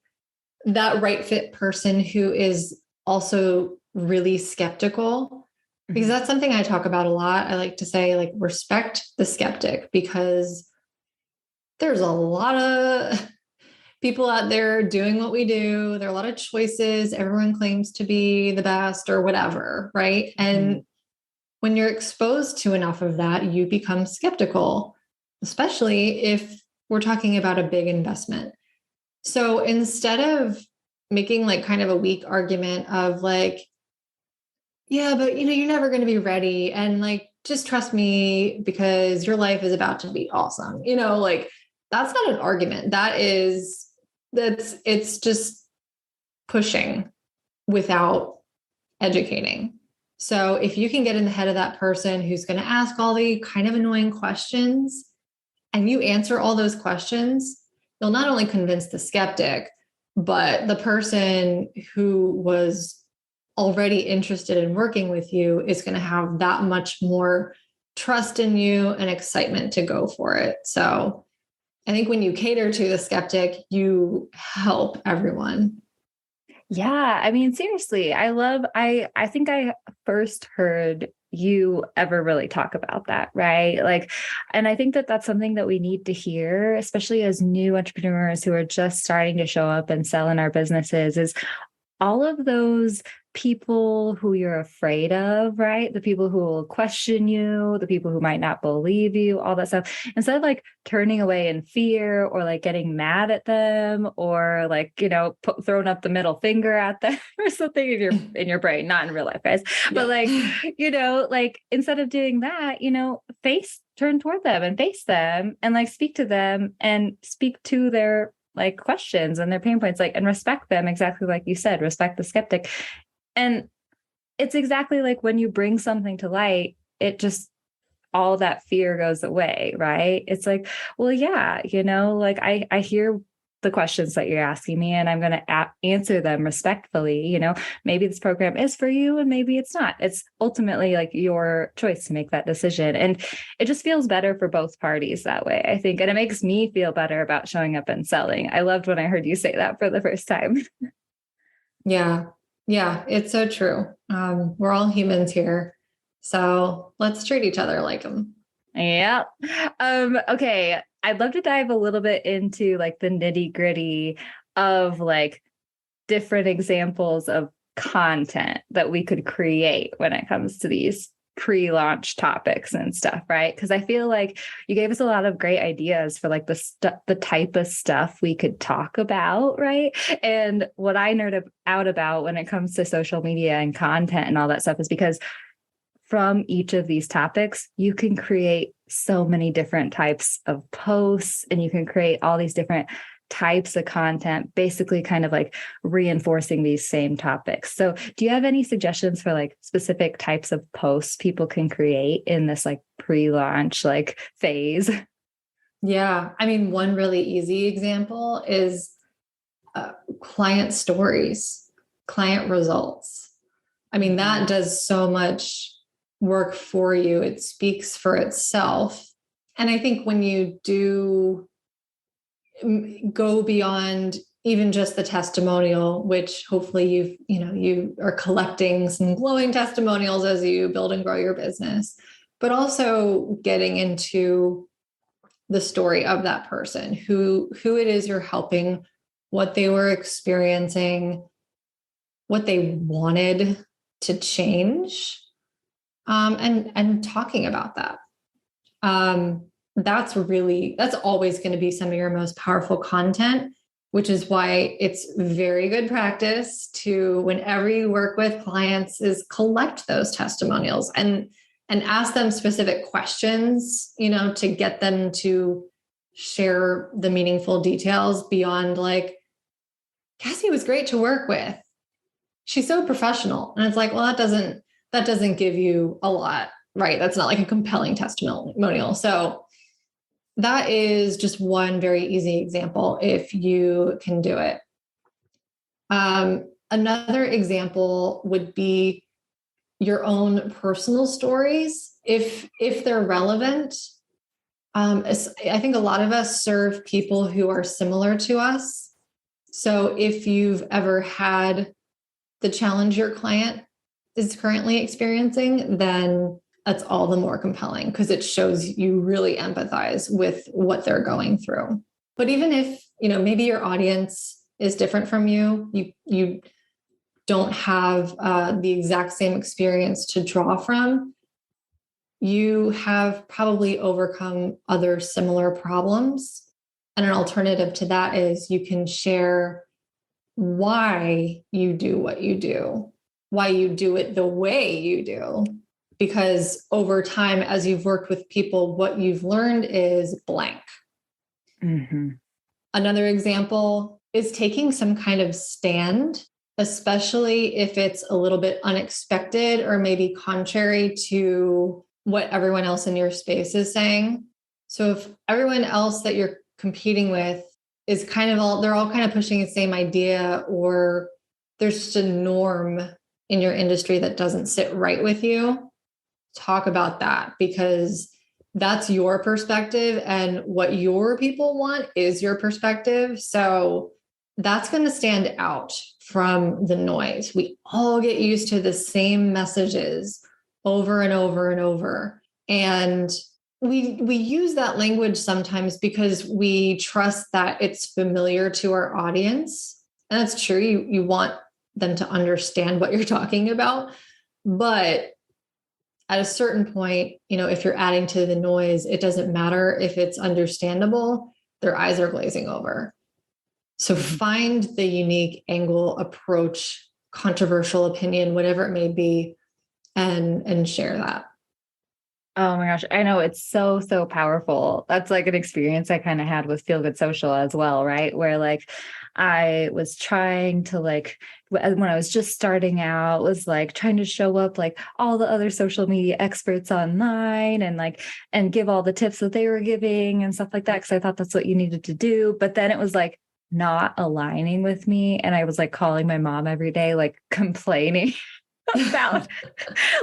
that right fit person who is also really skeptical, because that's something I talk about a lot. I like to say, like, respect the skeptic, because there's a lot of people out there doing what we do. There are a lot of choices. Everyone claims to be the best or whatever, right? And when you're exposed to enough of that, you become skeptical, especially if we're talking about a big investment. So instead of making like kind of a weak argument of like, yeah, but you're never going to be ready. And like, just trust me because your life is about to be awesome. Like that's not an argument. It's just pushing without educating. So if you can get in the head of that person who's going to ask all the kind of annoying questions and you answer all those questions, you'll not only convince the skeptic, but the person who was already interested in working with you is going to have that much more trust in you and excitement to go for it. So I think when you cater to the skeptic, you help everyone. Yeah. I mean, seriously, I think I first heard you ever really talk about that, right? Like, and I think that that's something that we need to hear, especially as new entrepreneurs who are just starting to show up and sell in our businesses, is all of those people who you're afraid of, right? The people who will question you, the people who might not believe you, all that stuff. Instead of like turning away in fear or like getting mad at them or like, throwing up the middle finger at them or something in your brain, not in real life, guys. Yeah. But like, like instead of doing that, turn toward them and face them and like speak to them and speak to their like questions and their pain points, like, and respect them exactly like you said, respect the skeptic. And it's exactly like when you bring something to light, it just, all that fear goes away, right? It's like, well, yeah, like I hear the questions that you're asking me and I'm going to answer them respectfully. Maybe this program is for you and maybe it's not. It's ultimately like your choice to make that decision. And it just feels better for both parties that way, I think. And it makes me feel better about showing up and selling. I loved when I heard you say that for the first time. Yeah. Yeah. It's so true. We're all humans here. So let's treat each other like them. Yeah. Okay. I'd love to dive a little bit into like the nitty gritty of like different examples of content that we could create when it comes to these pre-launch topics and stuff, right? Because I feel like you gave us a lot of great ideas for like the type of stuff we could talk about, right? And what I nerd out about when it comes to social media and content and all that stuff is because from each of these topics, you can create so many different types of posts, and you can create all these different types of content, basically kind of like reinforcing these same topics. So do you have any suggestions for like specific types of posts people can create in this like pre-launch like phase? Yeah. I mean, one really easy example is client stories, client results. I mean, that does so much work for you. It speaks for itself. And I think when you do go beyond even just the testimonial, which hopefully you are collecting some glowing testimonials as you build and grow your business, but also getting into the story of that person, who it is you're helping, what they were experiencing, what they wanted to change, and talking about that. That's always going to be some of your most powerful content, which is why it's very good practice to, whenever you work with clients, is collect those testimonials and ask them specific questions, to get them to share the meaningful details beyond like, Cassie was great to work with. She's so professional. And it's like, well, that doesn't give you a lot, right? That's not like a compelling testimonial. So that is just one very easy example if you can do it. Another example would be your own personal stories, if they're relevant. I think a lot of us serve people who are similar to us. So if you've ever had the challenge your client is currently experiencing, then that's all the more compelling because it shows you really empathize with what they're going through. But even if, maybe your audience is different from you, you don't have the exact same experience to draw from, you have probably overcome other similar problems. And an alternative to that is you can share why you do what you do, why you do it the way you do. Because over time, as you've worked with people, what you've learned is blank. Mm-hmm. Another example is taking some kind of stand, especially if it's a little bit unexpected or maybe contrary to what everyone else in your space is saying. So if everyone else that you're competing with is they're all kind of pushing the same idea, or there's just a norm in your industry that doesn't sit right with you, talk about that, because that's your perspective and what your people want is your perspective. So that's going to stand out from the noise. We all get used to the same messages over and over and over. And we use that language sometimes because we trust that it's familiar to our audience. And that's true. You want them to understand what you're talking about. But at a certain point, if you're adding to the noise, it doesn't matter if it's understandable, their eyes are glazing over. So find the unique angle, approach, controversial opinion, whatever it may be, and share that. Oh my gosh. I know it's so, so powerful. That's like an experience I kind of had with Feel Good Social as well, right? Where like I was trying to when I was just starting out, was like trying to show up like all the other social media experts online and give all the tips that they were giving and stuff like that. Cause I thought that's what you needed to do. But then it was like not aligning with me. And I was like calling my mom every day, like complaining about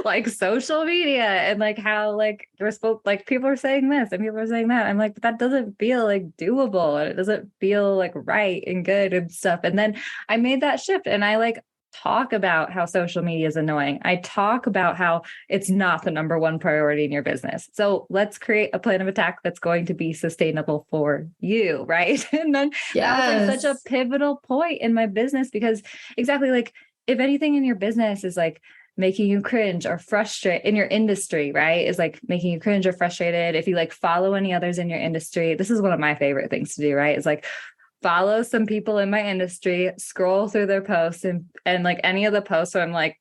like social media and like how like we're supposed, like people are saying this and people are saying that. I'm like, but that doesn't feel like doable and it doesn't feel like right and good and stuff. And then I made that shift and I like talk about how social media is annoying. I talk about how it's not the number one priority in your business. So let's create a plan of attack that's going to be sustainable for you, right? And then that was like such a pivotal point in my business because exactly like if anything in your business is like making you cringe or frustrate in your industry, right? Is like making you cringe or frustrated. If you like follow any others in your industry, this is one of my favorite things to do, right? Is like follow some people in my industry, scroll through their posts and like any of the posts where I'm like,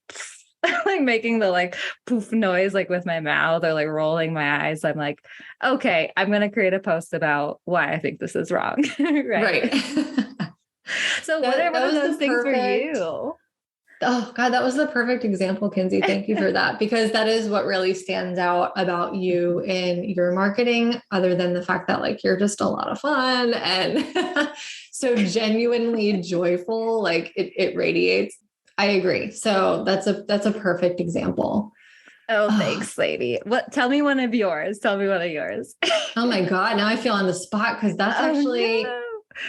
like making the like poof noise, like with my mouth or like rolling my eyes. I'm like, okay, I'm going to create a post about why I think this is wrong. Right. So what are one of those things for you? Oh God, that was the perfect example, Kinsey. Thank you for that, because that is what really stands out about you in your marketing, other than the fact that like, you're just a lot of fun and so genuinely joyful, like it radiates. I agree. So that's a perfect example. Oh, thanks, lady. Tell me one of yours. Tell me one of yours. Oh my God. Now I feel on the spot, because that's actually, no.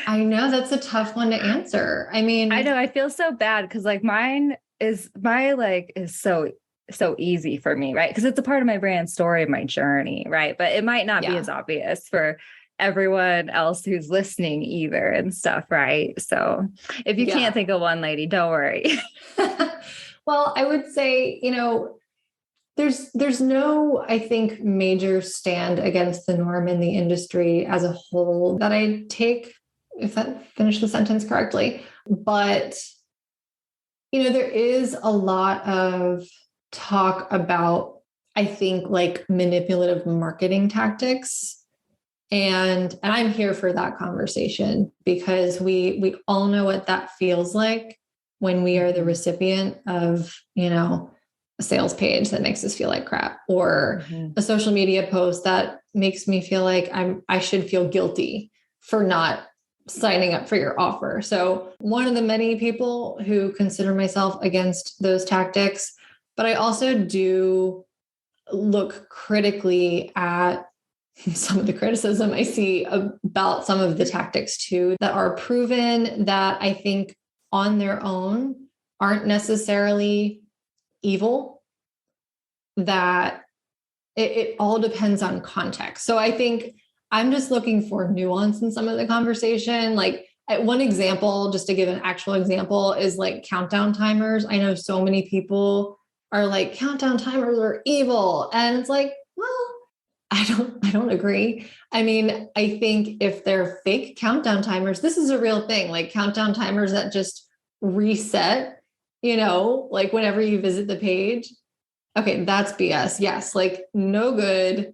I know that's a tough one to answer. I mean, I know I feel so bad because like is so easy for me, right? Because it's a part of my brand story, my journey, right? But it might not be as obvious for everyone else who's listening either and stuff, right? So if you can't think of one, lady, don't worry. Well, I would say, there's no, I think, major stand against the norm in the industry as a whole that I take, if that finished the sentence correctly. But, there is a lot of talk about, I think, like manipulative marketing tactics. And I'm here for that conversation, because we all know what that feels like when we are the recipient of, a sales page that makes us feel like crap, or a social media post that makes me feel like I should feel guilty for not signing up for your offer. So one of the many people who consider myself against those tactics, but I also do look critically at some of the criticism I see about some of the tactics too, that are proven, that I think on their own aren't necessarily evil, that it all depends on context. So I think I'm just looking for nuance in some of the conversation. Like one example, just to give an actual example, is like countdown timers. I know so many people are like, countdown timers are evil. And it's like, well, I don't agree. I mean, I think if they're fake countdown timers, this is a real thing, like countdown timers that just reset, like whenever you visit the page. Okay, that's BS. Yes, like no good.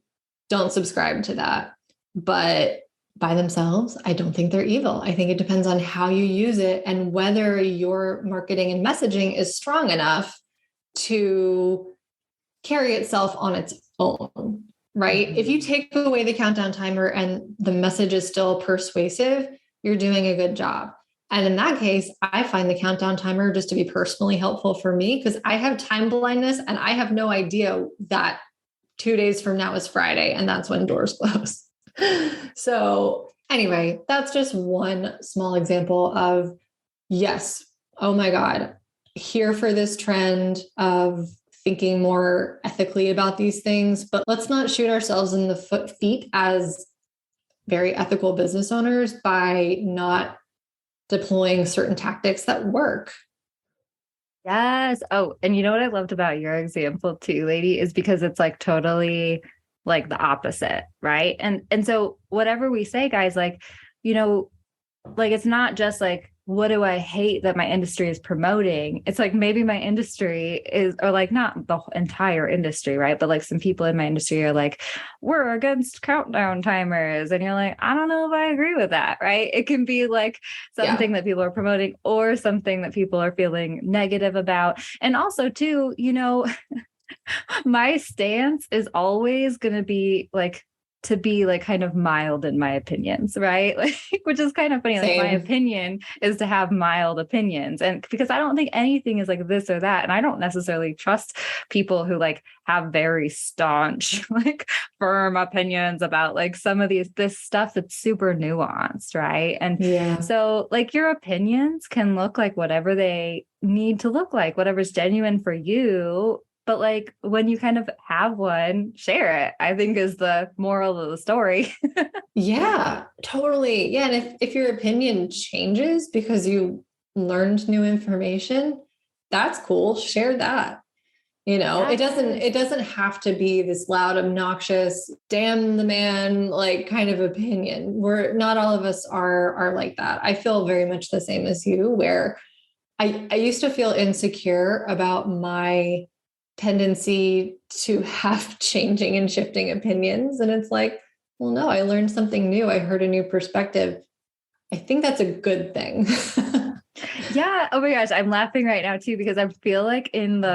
Don't subscribe to that. But by themselves, I don't think they're evil. I think it depends on how you use it and whether your marketing and messaging is strong enough to carry itself on its own. Right? If you take away the countdown timer and the message is still persuasive, you're doing a good job. And in that case, I find the countdown timer just to be personally helpful for me, because I have time blindness and I have no idea that 2 days from now is Friday and that's when doors close. So anyway, that's just one small example of, yes, oh my God, here for this trend of thinking more ethically about these things, but let's not shoot ourselves in the feet as very ethical business owners by not deploying certain tactics that work. Yes. Oh, and you know what I loved about your example too, lady, is because it's like totally like the opposite, right? And so whatever we say, guys, like, like it's not just like, what do I hate that my industry is promoting? It's like maybe my industry is, or like not the entire industry, right? But like some people in my industry are like, we're against countdown timers. And you're like, I don't know if I agree with that, right? It can be like something that people are promoting or something that people are feeling negative about. And also too, my stance is always going to be like, to be like kind of mild in my opinions, right? Like, which is kind of funny. Like my opinion is to have mild opinions. And because I don't think anything is like this or that. And I don't necessarily trust people who like have very staunch, like firm opinions about like some of this stuff that's super nuanced, right? And so like your opinions can look like whatever they need to look like, whatever's genuine for you. But like when you kind of have one, share it, I think is the moral of the story. Yeah, totally. Yeah. And if your opinion changes because you learned new information, that's cool. Share that. It Yes. doesn't have to be this loud, obnoxious, damn the man, like kind of opinion. We're not all of us are like that. I feel very much the same as you, where I used to feel insecure about my tendency to have changing and shifting opinions. And it's like, well, no, I learned something new. I heard a new perspective. I think that's a good thing. Yeah. Oh my gosh. I'm laughing right now too, because I feel like in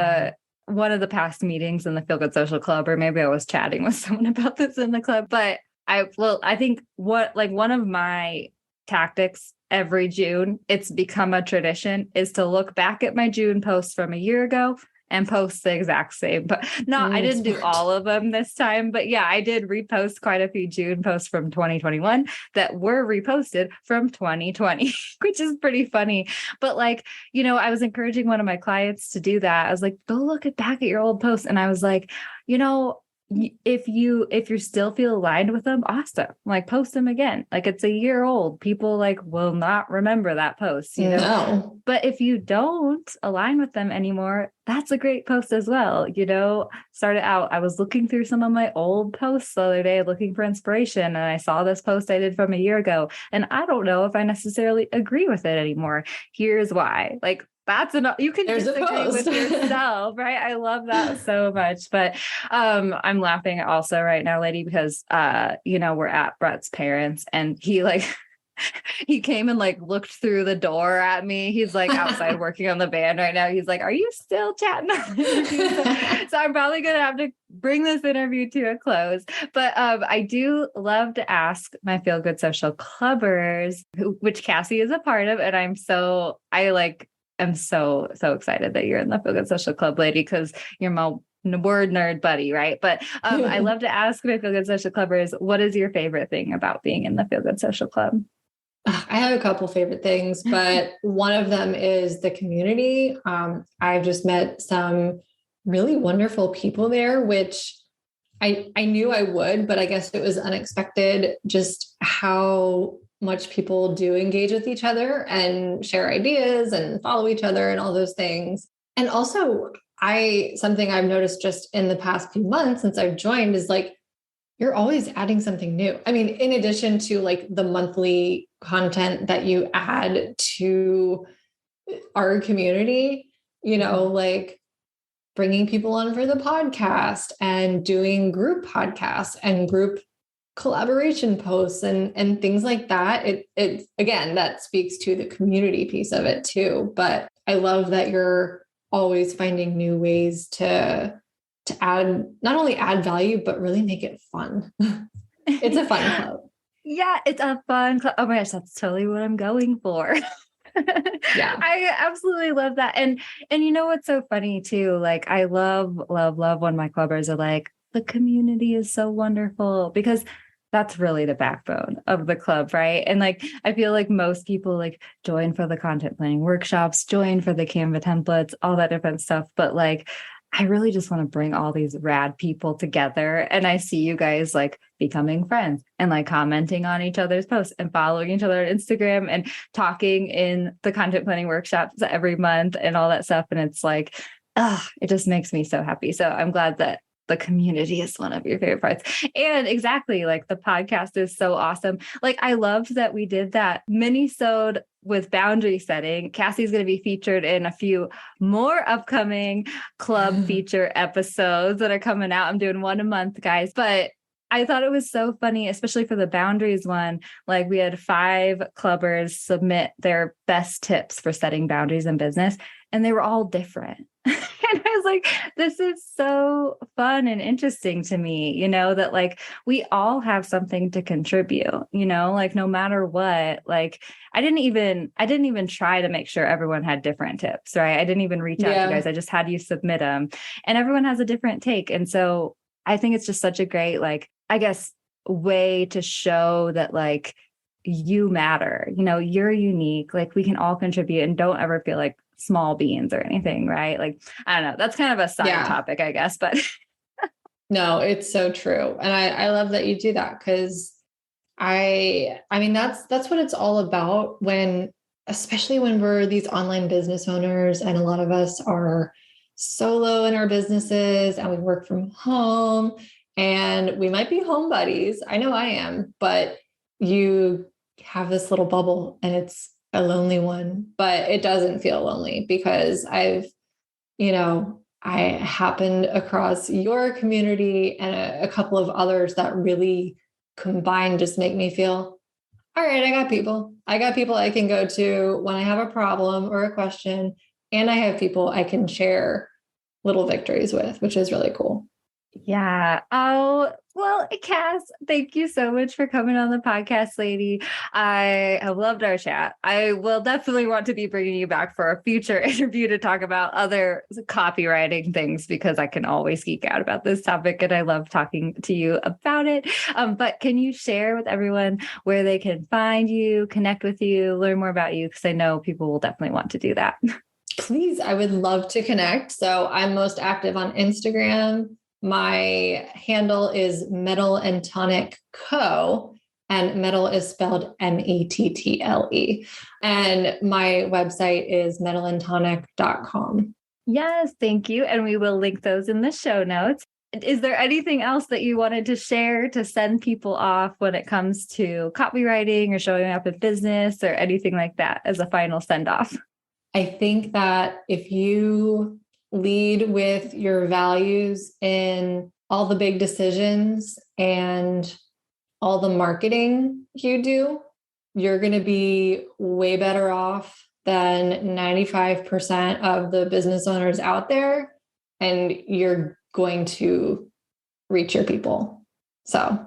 one of the past meetings in the Feel Good Social Club, or maybe I was chatting with someone about this in the club, but I think one of my tactics every June, it's become a tradition, is to look back at my June posts from a year ago and post the exact same. But I didn't do all of them this time, but yeah, I did repost quite a few June posts from 2021 that were reposted from 2020, which is pretty funny. But I was encouraging one of my clients to do that. I was like, go look back at your old posts. And I was like, if you still feel aligned with them, awesome. Like, post them again. Like, it's a year old. People will not remember that post, No. But if you don't align with them anymore, that's a great post as well. Started out, I was looking through some of my old posts the other day, looking for inspiration. And I saw this post I did from a year ago. And I don't know if I necessarily agree with it anymore. Here's why. That's enough. You can disagree with yourself, right? I love that so much. But I'm laughing also right now, lady, because we're at Brett's parents, and he came and looked through the door at me. He's outside working on the band right now. He's like, "Are you still chatting on the interview?" So I'm probably gonna have to bring this interview to a close. But I do love to ask my Feel Good Social Clubbers, which Cassie is a part of, and I'm so excited that you're in the Feel Good Social Club, lady, because you're my word nerd buddy, right? But I love to ask my Feel Good Social Clubbers, what is your favorite thing about being in the Feel Good Social Club? I have a couple favorite things, but one of them is the community. I've just met some really wonderful people there, which I knew I would, but I guess it was unexpected just how much people do engage with each other and share ideas and follow each other and all those things. And also, something I've noticed just in the past few months since I've joined is you're always adding something new. I mean, in addition to the monthly content that you add to our community, bringing people on for the podcast and doing group podcasts and group collaboration posts and things like that. It again, that speaks to the community piece of it too. But I love that you're always finding new ways to add, not only add value, but really make it fun. It's a fun club. Yeah, it's a fun club. Oh my gosh, that's totally what I'm going for. Yeah. I absolutely love that. And you know what's so funny too? I love when my clubbers are like, the community is so wonderful, because that's really the backbone of the club, right? And I feel like most people join for the content planning workshops, join for the Canva templates, all that different stuff. But I really just want to bring all these rad people together. And I see you guys becoming friends and commenting on each other's posts and following each other on Instagram and talking in the content planning workshops every month and all that stuff. And it's it just makes me so happy. So I'm glad that the community is one of your favorite parts. And exactly, the podcast is so awesome. I loved that we did that mini-sode with boundary setting. Cassie's going to be featured in a few more upcoming club feature episodes that are coming out. I'm doing one a month, guys. But I thought it was so funny, especially for the boundaries one. We had 5 clubbers submit their best tips for setting boundaries in business, and they were all different. And I was like, this is so fun and interesting to me, that we all have something to contribute, no matter what. I didn't even try to make sure everyone had different tips, right? I didn't even reach out to you guys. I just had you submit them, and everyone has a different take. And so I think it's just such a great, I guess, way to show that you matter, you're unique, we can all contribute, and don't ever feel like small beans or anything, right? I don't know. That's kind of a side topic, I guess, but no, it's so true. And I love that you do that, because I mean, that's what it's all about especially when we're these online business owners, and a lot of us are solo in our businesses and we work from home and we might be home buddies. I know I am, but you have this little bubble and it's a lonely one, but it doesn't feel lonely because I happened across your community and a couple of others that really combined just make me feel, all right, I got people I can go to when I have a problem or a question. And I have people I can share little victories with, which is really cool. Yeah. Oh, well, Cass, thank you so much for coming on the podcast, lady. I have loved our chat. I will definitely want to be bringing you back for a future interview to talk about other copywriting things because I can always geek out about this topic and I love talking to you about it. But can you share with everyone where they can find you, connect with you, learn more about you? Because I know people will definitely want to do that. Please, I would love to connect. So I'm most active on Instagram. My handle is Metal and Tonic Co. And metal is spelled Mettle. And my website is metalandtonic.com. Yes, thank you. And we will link those in the show notes. Is there anything else that you wanted to share to send people off when it comes to copywriting or showing up in business or anything like that as a final send off? I think that if you lead with your values in all the big decisions and all the marketing you do, you're going to be way better off than 95% of the business owners out there. And you're going to reach your people. So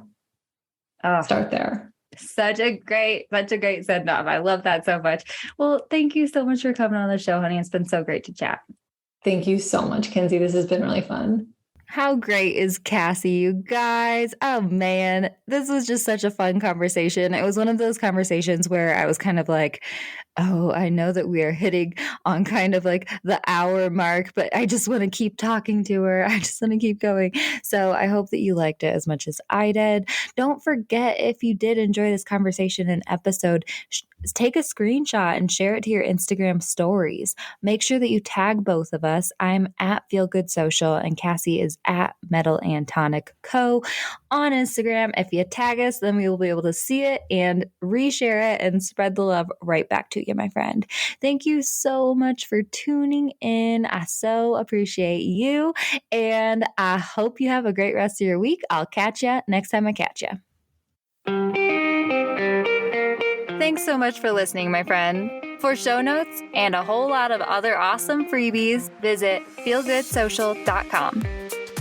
start there. Such a great send off. I love that so much. Well, thank you so much for coming on the show, honey. It's been so great to chat. Thank you so much, Kinsey. This has been really fun. How great is Cassie, you guys? Oh man, this was just such a fun conversation. It was one of those conversations where I was kind of like, oh, I know that we are hitting on kind of like the hour mark, but I just want to keep talking to her. I just want to keep going. So I hope that you liked it as much as I did. Don't forget, if you did enjoy this conversation and episode, take a screenshot and share it to your Instagram stories. Make sure that you tag both of us. I'm at Feel Good Social and Cassie is at Metal and Tonic Co. on Instagram. If you tag us, then we will be able to see it and reshare it and spread the love right back to you, my friend. Thank you so much for tuning in. I so appreciate you. And I hope you have a great rest of your week. I'll catch you next time I catch you. Thanks so much for listening, my friend. For show notes and a whole lot of other awesome freebies, visit feelgoodsocial.com.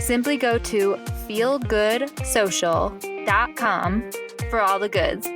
Simply go to feelgoodsocial.com for all the goods.